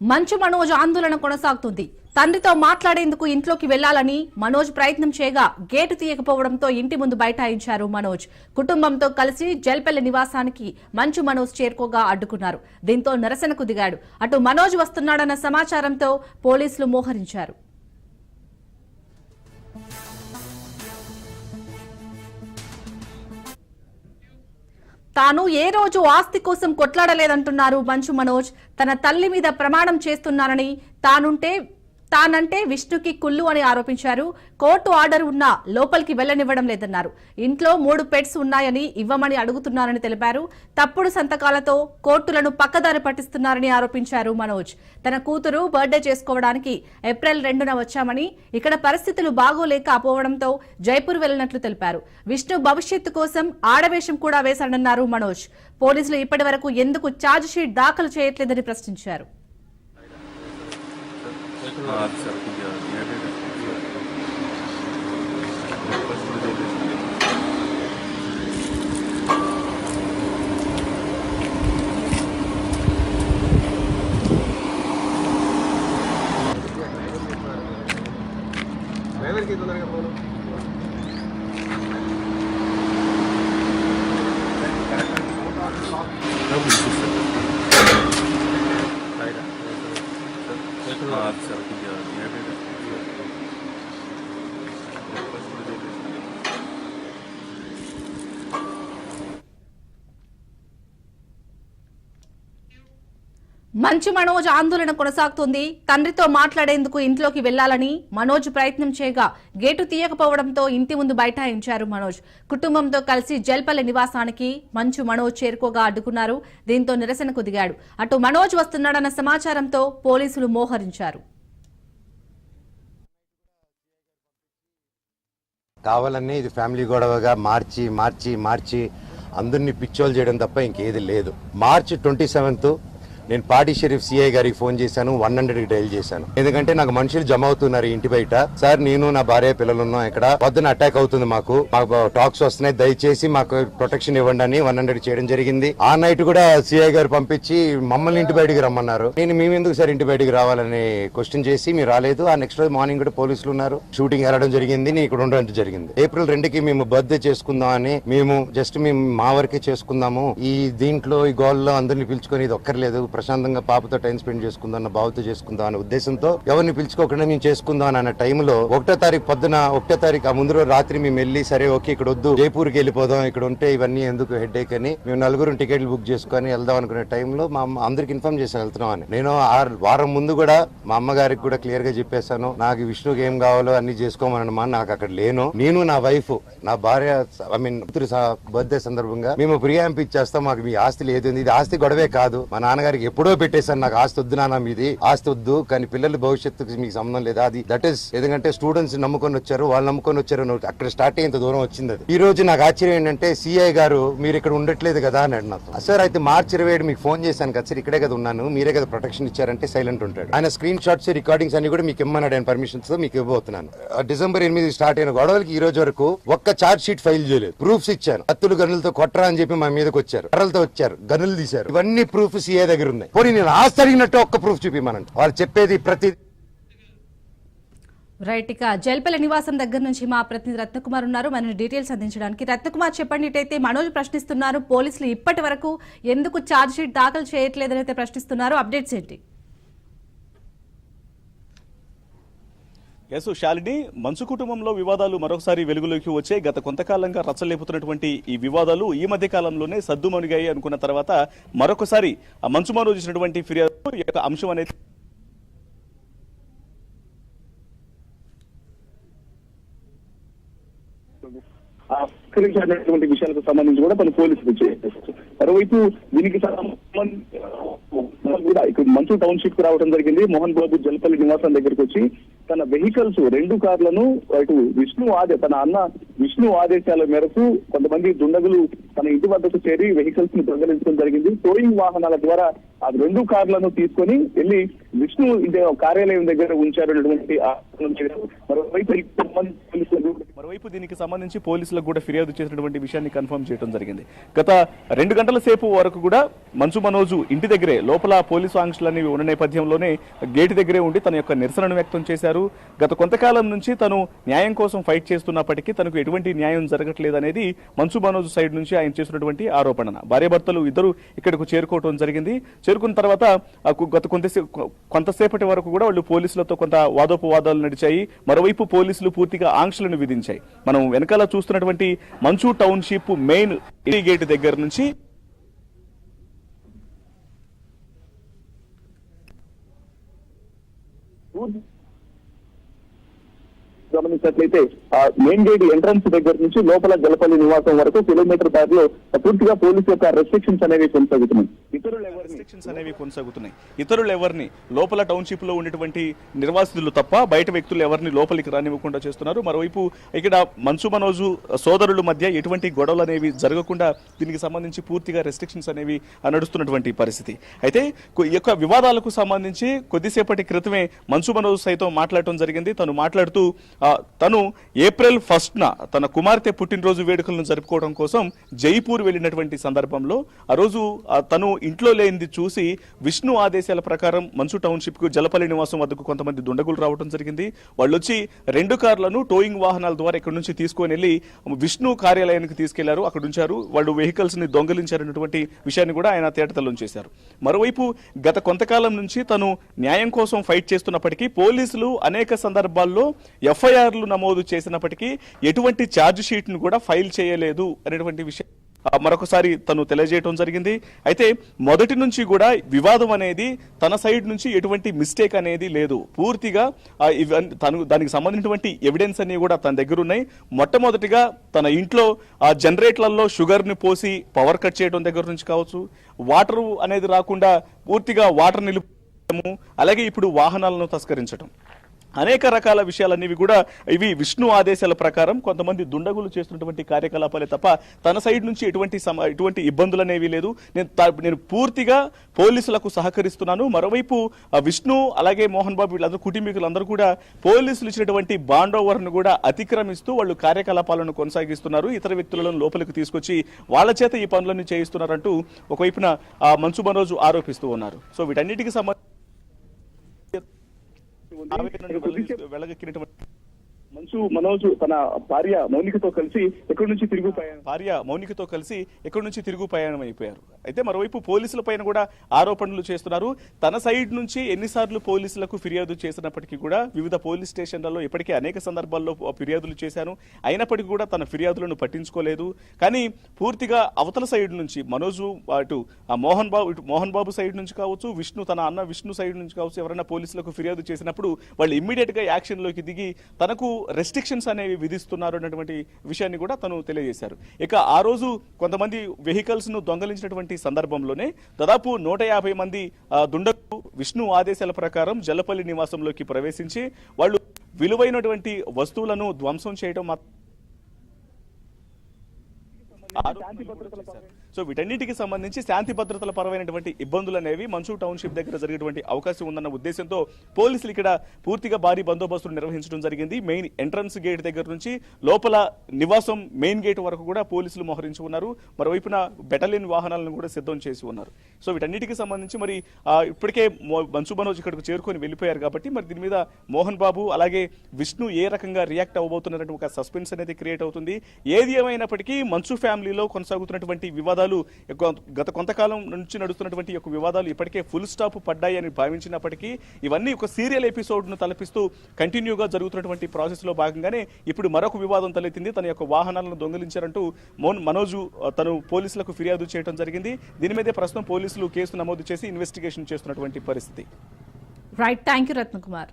మంచు మనోజ్ ఆందోళన కొనసాగుతుంది. తండ్రితో మాట్లాడేందుకు ఇంట్లోకి వెళ్లాలని మనోజ్ ప్రయత్నం చేయగా గేటు తీయకపోవడంతో ఇంటి ముందు బైఠాయించారు మనోజ్. కుటుంబంతో కలిసి జల్పల్లి నివాసానికి మంచు మనోజ్ చేరుకోగా అడ్డుకున్నారు. దీంతో నిరసనకు దిగాడు. అటు మనోజ్ వస్తున్నాడన్న సమాచారంతో పోలీసులు మోహరించారు. తాను ఏ రోజు ఆస్తి కోసం కొట్లాడలేదంటున్నారు మంచు మనోజ్. తన తల్లి మీద ప్రమాణం చేస్తున్నానని తానంటే విష్ణుకి కుళ్ళు అని ఆరోపించారు. కోర్టు ఆర్డర్ ఉన్నా లోపలికి వెళ్లనివ్వడం లేదన్నారు. ఇంట్లో 3 పెట్స్ ఉన్నాయని ఇవ్వమని అడుగుతున్నారని తెలిపారు. తప్పుడు సంతకాలతో కోర్టులను పక్కదారి పట్టిస్తున్నారని ఆరోపించారు మనోజ్. తన కూతురు బర్త్డే చేసుకోవడానికి ఏప్రిల్ 2న వచ్చామని, ఇక్కడ పరిస్థితులు బాగోలేక పోవడంతో జైపూర్ వెళ్లినట్లు తెలిపారు. విష్ణు భవిష్యత్తు కోసం ఆడవేషం కూడా వేశాడన్నారు మనోజ్. పోలీసులు ఇప్పటి వరకు ఎందుకు ఛార్జ్ షీట్ దాఖలు చేయట్లేదని ప్రశ్నించారు. మంచు మనోజ్ ఆందోళన కొనసాగుతోంది. తండ్రితో మాట్లాడేందుకు ఇంట్లోకి వెళ్లాలని మనోజ్ ప్రయత్నం చేయగా గేటు తీయకపోవడంతో ఇంటి ముందు బైఠాయించారు మనోజ్. కుటుంబంతో కలిసి జల్పల్లి నివాసానికి మంచు మనోజ్ చేరుకోగా అడ్డుకున్నారు. దీంతో నిరసనకు దిగాడు. అటు మనోజ్ వస్తున్నాడన్న సమాచారంతో పోలీసులు మోహరించారు. కావాలనే ఇది ఫ్యామిలీ గొడవగా మార్చి అందరినీ పిచ్చోలు చేయడం తప్ప ఇంకేది లేదు. మార్చి 27 నేను పాడి షరీఫ్ సిఐ గారికి ఫోన్ చేశాను, 100కి డైల్ చేశాను. ఎందుకంటే నాకు మనుషులు జమ అవుతున్నారు ఇంటి బయట. సార్, నేను నా భార్య పిల్లలు ఉన్నాం, ఇక్కడ పొద్దున అటాక్ అవుతుంది, మాకు టాక్స్ వస్తున్నాయి, దయచేసి మాకు ప్రొటెక్షన్ ఇవ్వండి అని 100 చేయడం జరిగింది. ఆ నైట్ కూడా సిఐ గారు పంపించి మమ్మల్ని ఇంటి బయటికి రమ్మన్నారు. నేను మేమెందుకు సార్ ఇంటి బయటికి రావాలని క్వశ్చన్ చేసి మీరు రాలేదు. ఆ నెక్స్ట్ రోజు మార్నింగ్ కూడా పోలీసులు ఉన్నారు, షూటింగ్ వెళ్ళడం జరిగింది, నేను ఇక్కడ ఉండడం జరిగింది. ఏప్రిల్ 2కి మేము బర్త్డే చేసుకుందాం అని, మేము మా వరకే చేసుకుందాము, ఈ దీంట్లో ఈ గోల్లో అందరినీ పిలుచుకొని ఇది ఒక్కర్లేదు, ప్రశాంతంగా పాపతో టైం స్పెండ్ చేసుకుందాం అన్న బావతో చేసుకుందాం అనే ఉద్దేశంతో ఎవరిని పిలుచుకోకుండా మేము చేసుకుందాం అన్న టైంలో 1వ తారీఖు పొద్దున 1వ తారీఖు ఆ ముందు రోజు రాత్రి మేము వెళ్ళి సరే ఓకే ఇక్కడ వద్దు జైపూర్కి వెళ్ళిపోదాం, ఇక్కడ ఉంటే ఇవన్నీ ఎందుకు హెడ్ఏక్ అని మేము 4 టికెట్లు బుక్ చేసుకొని వెళ్దాం అనుకునే టైంలో మా అమ్మ అందరికి ఇన్ఫార్మ్ చేసి వెళ్తున్నాం అని. నేను వారం ముందు కూడా మా అమ్మగారికి కూడా క్లియర్ గా చెప్పేశాను, నాకు విష్ణుకి ఏం కావాలో అన్ని చేసుకోమనమ్మా, నాకు అక్కడ లేను, నేను నా వైఫ్ నా భార్య కూతురు బర్త్డే సందర్భంగా మేము ప్రియాంప్ ఇచ్చేస్తాం, మాకు మీ ఆస్తి లేదు, ఇది ఆస్తి గొడవే కాదు, మా నాన్నగారికి ఎప్పుడో పెట్టేశాను, నాకు ఆస్తి వద్దు నాన్న, మీది ఆస్తి వద్దు, కానీ పిల్లల భవిష్యత్తుకి మీకు సంబంధం లేదా, అది దట్ ఈస్ ఎందుకంటే స్టూడెంట్స్ నమ్ముకొని వచ్చారు, వాళ్ళు నమ్ముకొని వచ్చారు, అక్కడ స్టార్ట్ అయ్యేంత దూరం వచ్చింది. అది ఈ రోజు నాకు ఆశ్చర్యం ఏంటంటే సిఐ గారు మీరు ఇక్కడ ఉండట్లేదు కదా అని అన్నారు. సార్ అయితే మార్చి 27 మీకు ఫోన్ చేశాను కదా సార్, ఇక్కడే కదా ఉన్నాను, మీరే కదా ప్రొటెక్షన్ ఇచ్చారంటే సైలెంట్ ఉంటాడు. ఆయన స్క్రీన్ షాట్స్ రికార్డింగ్స్ అన్ని కూడా మీకు ఇమ్మన్నాడు, ఆయన పర్మిషన్స్ మీకు ఇవ్వబోతున్నాను. డిసెంబర్ 8 స్టార్ట్ అయిన గొడవలకి ఈ రోజు వరకు ఒక్క ఛార్జ్ షీట్ ఫైల్ చేయలేదు. ప్రూఫ్స్ ఇచ్చాను, కత్తులు గన్నులతో కొట్టరా అని చెప్పి మా మీదకి వచ్చారు, కర్రలతో వచ్చారు, గన్నులు తీశారు, ఇవన్నీ ప్రూఫ్ సిఐ దగ్గర ఉన్నాయి. పోనీ నేను ఆస్తి అడిగినట్టు ఒక్క ప్రూఫ్ చూపిమనండి, వాళ్ళు చెప్పేది ప్రతి రైట్. ఇక జల్పల్లి నివాసం దగ్గర నుంచి మా ప్రతినిధి రత్నకుమార్ ఉన్నారు మన డీటెయిల్స్ అందించడానికి. రత్నకుమార్, చెప్పండి. ఇటైతే మనోజ్ ప్రశ్నిస్తున్నారు, పోలీసులు ఇప్పటి వరకు ఎందుకు ఛార్జ్ షీట్ దాఖలు చేయట్లేదని అయితే ప్రశ్నిస్తున్నారు, అప్డేట్స్ ఏంటి? శాలిని, మంచు కుటుంబంలో వివాదాలు మరొకసారి వెలుగులోకి వచ్చే గత కొంతకాలంగా రచ్చలేపుతున్నటువంటి ఈ వివాదాలు ఈ మధ్య కాలంలోనే సద్దుమణిగాయి అనుకున్న తర్వాత మరొకసారి మంచు మనోజ్ ఇచ్చినటువంటి ఫిర్యాదు యొక్క అంశం అనేది ఆవిష్కరించినటువంటి విషయాలకు సంబంధించి కూడా పలు పోలీసులు చేస్తారు. మరోవైపు దీనికి కూడా ఇక్కడ మంచు టౌన్షిప్ కు రావడం జరిగింది. మోహన్ బాబు జల్పల్లి నివాసం దగ్గరికి వచ్చి తన వెహికల్స్ 2 కార్లను అటు తన అన్న విష్ణు ఆదేశాల మేరకు కొంతమంది దుండగులు తన ఇంటి వద్దకు చేరి వెహికల్స్ ని దొంగలించడం జరిగింది. టోయింగ్ వాహనాల ద్వారా ఆ 2 కార్లను తీసుకొని వెళ్లి విష్ణు కార్యాలయం దగ్గర ఉంచారన్నటువంటి మరోవైపు మరోవైపు దీనికి సంబంధించి పోలీసులకు కూడా ఫిర్యాదు చేసినటువంటి విషయాన్ని కన్ఫర్మ్ చేయడం జరిగింది. గత 2 గంటల సేపు వరకు కూడా మంచు మనోజు ఇంటి దగ్గరే లోపల పోలీసు ఆంక్షలన్నీ ఉన్న నేపథ్యంలోనే గేటు దగ్గరే ఉండి తన యొక్క నిరసనను వ్యక్తం చేశారు. గత కొంతకాలం నుంచి తను న్యాయం కోసం ఫైట్ చేస్తున్నప్పటికీ తనకు ఎటువంటి న్యాయం జరగట్లేదనేది మంచు మనోజు సైడ్ నుంచి ఆయన చేస్తున్నటువంటి ఆరోపణ. భార్యాభర్తలు ఇద్దరు ఇక్కడకు చేరుకోవడం జరిగింది. చేరుకున్న తర్వాత గత కొంతసేపటి వరకు కూడా వాళ్ళు పోలీసులతో కొంత వాదోపవాదాలు నడిచాయి. మరోవైపు పోలీసులు పూర్తిగా ఆంక్షలను విధించాయి. మనం వెనకాల చూస్తున్నటువంటి మంచు టౌన్షిప్ మెయిన్ గేట్ దగ్గర నుంచి గమనించినట్లయితే మెయిన్ గేట్ ఎంట్రన్స్ దగ్గర నుంచి లోపల జలపల్లి నివాసం వరకు కిలోమీటర్ దారిలో పూర్తిగా పోలీసు యొక్క రెస్ట్రిక్షన్స్ అనేవి కొనసాగుతున్నాయి. ఇతరులు ఎవరిని లోపల టౌన్షిప్ లో ఉన్నటువంటి నిర్వాసితులు తప్ప బయట వ్యక్తులు ఎవరిని లోపలికి రానివ్వకుండా చేస్తున్నారు. మరోవైపు ఇక్కడ మంచు మనోజు సోదరుల మధ్య ఎటువంటి గొడవలు అనేవి జరగకుండా దీనికి సంబంధించి పూర్తిగా రెస్ట్రిక్షన్స్ అనేవి నడుస్తున్నటువంటి పరిస్థితి. అయితే ఈ యొక్క వివాదాలకు సంబంధించి కొద్దిసేపటి క్రితమే మంచు మనోజు సైతం మాట్లాడటం జరిగింది. తను మాట్లాడుతూ తను ఏప్రిల్ 1న తన కుమార్తె పుట్టినరోజు వేడుకలను జరుపుకోవడం కోసం జైపూర్ వెళ్ళినటువంటి సందర్భంలో ఆ రోజు తను ఇంట్లో లేనిది చూసి విష్ణు ఆదేశాల ప్రకారం మంచు టౌన్షిప్ కు జలపల్లి నివాసం వద్దకు కొంతమంది దుండగులు రావడం జరిగింది. వాళ్ళు వచ్చి 2 కార్లను టోయింగ్ వాహనాల ద్వారా ఇక్కడ నుంచి తీసుకొని వెళ్లి విష్ణు కార్యాలయానికి తీసుకెళ్లారు. అక్కడ ఉంచారు. వాళ్ళు వెహికల్స్ ని దొంగలించారన్నటువంటి విషయాన్ని కూడా ఆయన తేటతెల్లం చేశారు. మరోవైపు గత కొంతకాలం నుంచి తను న్యాయం కోసం ఫైట్ చేస్తున్నప్పటికీ పోలీసులు అనేక సందర్భాల్లో ఎఫ్ఐఆర్లు నమోదు చేసినప్పటికీ ఎటువంటి ఛార్జ్ షీట్ ను కూడా ఫైల్ చేయలేదు అనేటువంటి విషయం మరొకసారి తను తెలియజేయడం జరిగింది. అయితే మొదటి నుంచి కూడా వివాదం అనేది తన సైడ్ నుంచి ఎటువంటి మిస్టేక్ అనేది లేదు. పూర్తిగా దానికి సంబంధించినటువంటి ఎవిడెన్స్ అన్ని కూడా తన దగ్గర ఉన్నాయి. మొట్టమొదటిగా తన ఇంట్లో జనరేటర్లలో షుగర్ ని పోసి పవర్ కట్ చేయడం దగ్గర నుంచి కావచ్చు, వాటర్ అనేది రాకుండా పూర్తిగా వాటర్ నిలుపు, అలాగే ఇప్పుడు వాహనాలను తస్కరించడం, అనేక రకాల విషయాలన్నీ కూడా ఇవి విష్ణు ఆదేశాల ప్రకారం కొంతమంది దుండగులు చేస్తున్నటువంటి కార్యకలాపాలే తప్ప తన సైడ్ నుంచి ఎటువంటి ఇబ్బందులు అనేవి లేదు. నేను పూర్తిగా పోలీసులకు సహకరిస్తున్నాను. మరోవైపు విష్ణు అలాగే మోహన్ బాబు వీళ్ళందరూ కుటుంబీకులందరూ కూడా పోలీసులు ఇచ్చినటువంటి బాండ్ ఓవర్ ను కూడా అతిక్రమిస్తూ వాళ్ళు కార్యకలాపాలను కొనసాగిస్తున్నారు. ఇతర వ్యక్తులను లోపలికి తీసుకొచ్చి వాళ్ళ చేత ఈ పనులను చేయిస్తున్నారంటూ ఒకవైపున మంచు మనోజు ఆరోపిస్తూ ఉన్నారు. సో వీటన్నిటికీ సంబంధించి మంచు మనోజ్ తన భార్య మౌనికతో కలిసి ఎక్కడి నుంచి తిరుగు ప్రయాణం అయిపోయారు. అయితే మరోవైపు పోలీసుల పైన కూడా ఆరోపణలు చేస్తున్నారు. తన సైడ్ నుంచి ఎన్నిసార్లు పోలీసులకు ఫిర్యాదు చేసినప్పటికీ కూడా వివిధ పోలీస్ స్టేషన్లలో ఇప్పటికే అనేక సందర్భాల్లో ఫిర్యాదులు చేశాను, అయినప్పటికీ కూడా తన ఫిర్యాదులను పట్టించుకోలేదు. కానీ పూర్తిగా అవతల సైడ్ నుంచి మనోజు అటు మోహన్ బాబు సైడ్ నుంచి కావచ్చు, విష్ణు తన అన్న విష్ణు సైడ్ నుంచి కావచ్చు, ఎవరైనా పోలీసులకు ఫిర్యాదు చేసినప్పుడు వాళ్ళు ఇమ్మీడియట్ గా యాక్షన్ లోకి దిగి తనకు రెస్ట్రిక్షన్స్ అనేవి విధిస్తున్నారు అన్నటువంటి విషయాన్ని కూడా తను తెలియజేశారు. ఇక ఆ రోజు కొంతమంది వెహికల్స్ ను దొంగలించినటువంటి సందర్భంలోనే దాదాపు 150 మంది దుండగులు విష్ణు ఆదేశాల ప్రకారం జలపల్లి నివాసంలోకి ప్రవేశించి వాళ్ళు విలువైనటువంటి వస్తువులను ధ్వంసం చేయడం సో వీటన్నిటికి సంబంధించి శాంతి భద్రతల పరమైనటువంటి ఇబ్బందులు అనేవి మంచు టౌన్షిప్ దగ్గర జరిగేటువంటి అవకాశం ఉందన్న ఉద్దేశంతో పోలీసులు ఇక్కడ పూర్తిగా భారీ బందోబస్తులు నిర్వహించడం జరిగింది. మెయిన్ ఎంట్రన్స్ గేట్ దగ్గర నుంచి లోపల నివాసం మెయిన్ గేట్ వరకు కూడా పోలీసులు మోహరించి ఉన్నారు. మరోవైపున బెటాలియన్ వాహనాలను కూడా సిద్ధం చేసి ఉన్నారు. సో వీటన్నిటికి సంబంధించి మరి ఇప్పటికే మంచు మనోజ్ ఇక్కడికి చేరుకొని వెళ్ళిపోయారు కాబట్టి మరి దీని మీద మోహన్ బాబు అలాగే విష్ణు ఏ రకంగా రియాక్ట్ అవ్వబోతున్నారని ఒక సస్పెన్స్ అనేది క్రియేట్ అవుతుంది. ఏది ఏమైనప్పటికీ మంచు ఫ్యామిలీలో కొనసాగుతున్నటువంటి వివాదాలు గత కొంతకాలం నుంచి నడుస్తున్నటువంటి యొక్క వివాదాలు ఇప్పటికే ఫుల్ స్టాప్ పడ్డాయని భావించినప్పటికీ ఇవన్నీ ఒక సీరియల్ ఎపిసోడ్ ను తలపిస్తూ కంటిన్యూగా జరుగుతున్నటువంటి ప్రాసెస్ లో భాగంగానే ఇప్పుడు మరొక వివాదం తలెత్తింది. తన యొక్క వాహనాలను దొంగిలించారంటూ మనోజు తను పోలీసులకు ఫిర్యాదు చేయడం జరిగింది. దీని మీదే ప్రస్తుతం పోలీసులు కేసు నమోదు చేసి ఇన్వెస్టిగేషన్ చేస్తున్నటువంటి పరిస్థితి. Right, thank you Ratnakumar.